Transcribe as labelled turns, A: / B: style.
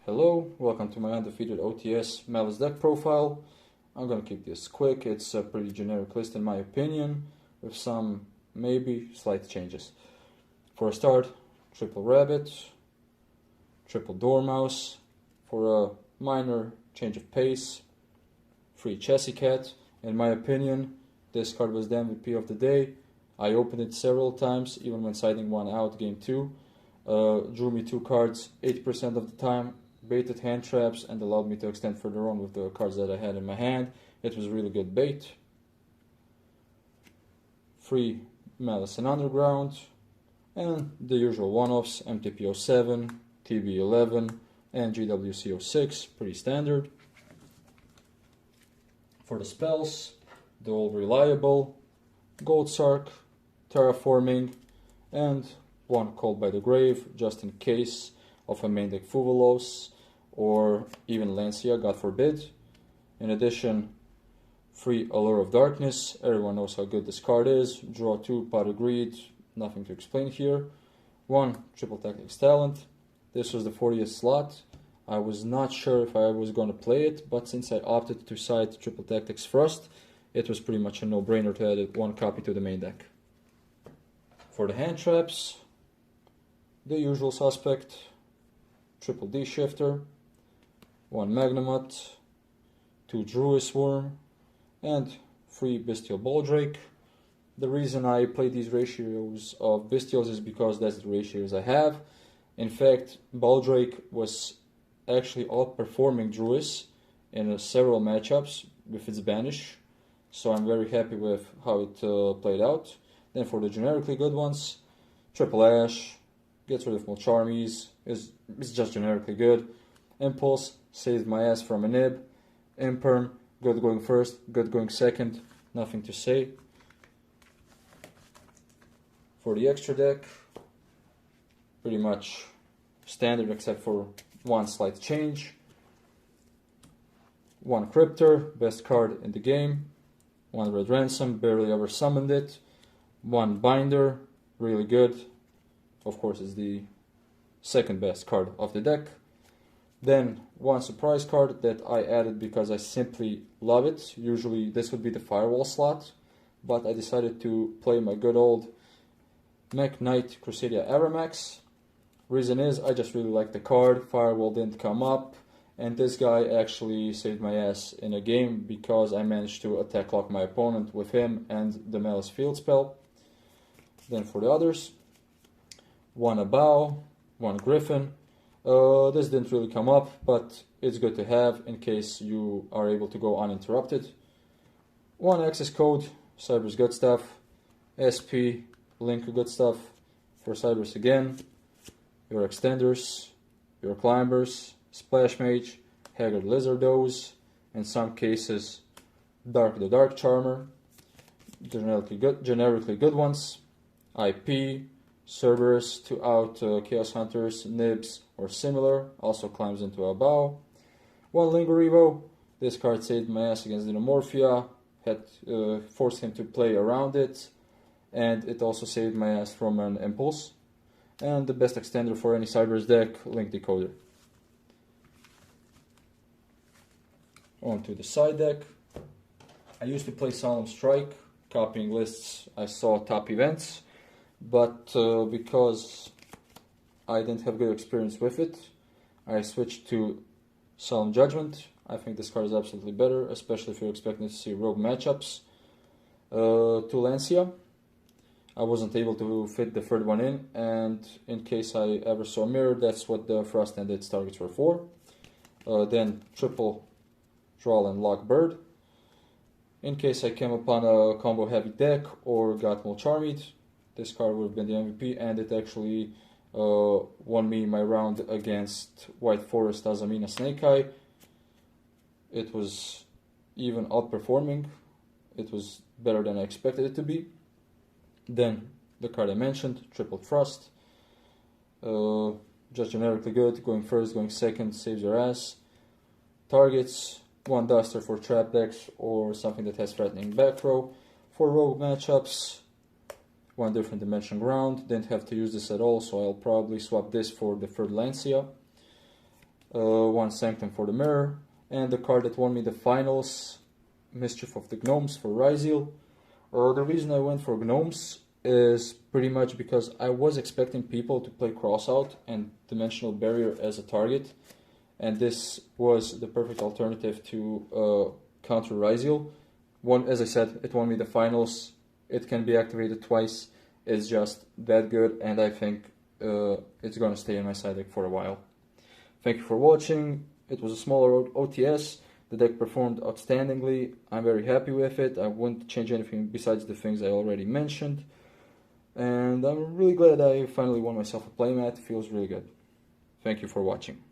A: Hello, welcome to my undefeated OTS Malice deck profile. I'm gonna keep this quick. It's a pretty generic list in my opinion, with some maybe slight changes. For a start, triple rabbit, triple dormouse. For a minor change of pace, free chessy cat. In my opinion, this card was the MVP of the day. I opened it several times, even when siding one out game 2. Drew me 2 cards 80% of the time, baited hand traps, and allowed me to extend further on with the cards that I had in my hand. It was really good bait. Free Malice and Underground, and the usual one-offs, MTP07, TB11, and GWC06, pretty standard. For the spells, the all reliable, Gold Sark, Terraforming, and one Called by the Grave, just in case of a main deck Fuvalos, or even Lancia, God forbid. In addition, free Allure of Darkness. Everyone knows how good this card is. Draw 2, Pot of Greed, nothing to explain here. 1 Triple Tactics Talent. This was the 40th slot. I was not sure if I was going to play it, but since I opted to side Triple Tactics first, it was pretty much a no-brainer to add 1 copy to the main deck. For the hand traps, the usual suspect, triple D shifter, 1 Magnamut, 2 Druis Worm, and 3 Bestial Baldrake. The reason I play these ratios of Bestials is because that's the ratios I have. In fact, Baldrake was actually outperforming Druis in several matchups with its banish, so I'm very happy with how it played out. Then for the generically good ones, Triple Ash, gets rid of Mulcharmies, is just generically good. Impulse, saved my ass from a nib. Imperm, good going first, good going second, nothing to say. For the extra deck, pretty much standard except for one slight change. 1 Cryptor, best card in the game. 1 Red Ransom, barely ever summoned it. 1 Binder, really good. Of course, it's the second best card of the deck. Then 1 surprise card that I added because I simply love it. Usually this would be the Firewall slot, but I decided to play my good old Mech Knight Crusadia Aramax. Reason is, I just really like the card. Firewall didn't come up, and this guy actually saved my ass in a game because I managed to attack lock my opponent with him and the Malice field spell. Then for the others, 1 Abao, 1 Griffin. This didn't really come up, but it's good to have in case you are able to go uninterrupted. 1 access code, Cyber's good stuff. SP, Link good stuff. For Cyber's again, your extenders, your climbers, Splash Mage, Haggard Lizardos, in some cases Dark the Dark Charmer, generically good ones, IP, Cerberus to out Chaos Hunters, Nibs, or similar, also climbs into a bow. 1 Linger Evo, this card saved my ass against Dinomorphia, had forced him to play around it, and it also saved my ass from an Impulse. And the best extender for any Cyber's deck, Link Decoder. On to the side deck. I used to play Solemn Strike, copying lists I saw top events, but because I didn't have good experience with it, I switched to Solemn Judgment. I think this card is absolutely better, especially if you're expecting to see rogue matchups. To Lancia, I wasn't able to fit the third one in, and in case I ever saw a mirror, that's what the Frost and its targets were for. Then triple Troll and Lock Bird. In case I came upon a combo heavy deck or got Mulcharmied, this card would have been the MVP, and it actually won me my round against White Forest Azamina Snake Eye. It was even outperforming. It was better than I expected it to be. Then the card I mentioned, Triple Thrust. Just generically good, going first, going second, saves your ass. Targets, 1 Duster for trap decks or something that has threatening back row. For rogue matchups, 1 Different Dimension Ground. Didn't have to use this at all, so I'll probably swap this for the third Lancia. one Sanctum for the Mirror, and the card that won me the finals, Mischief of the Gnomes for Ryzeal. The reason I went for Gnomes is pretty much because I was expecting people to play Crossout and Dimensional Barrier as a target, and this was the perfect alternative to counter Ryzeal. As I said, it won me the finals. It can be activated twice. It's just that good, and I think it's gonna stay in my side deck for a while. Thank you for watching. It was a smaller OTS. The deck performed outstandingly. I'm very happy with it. I wouldn't change anything besides the things I already mentioned. And I'm really glad I finally won myself a playmat. It feels really good. Thank you for watching.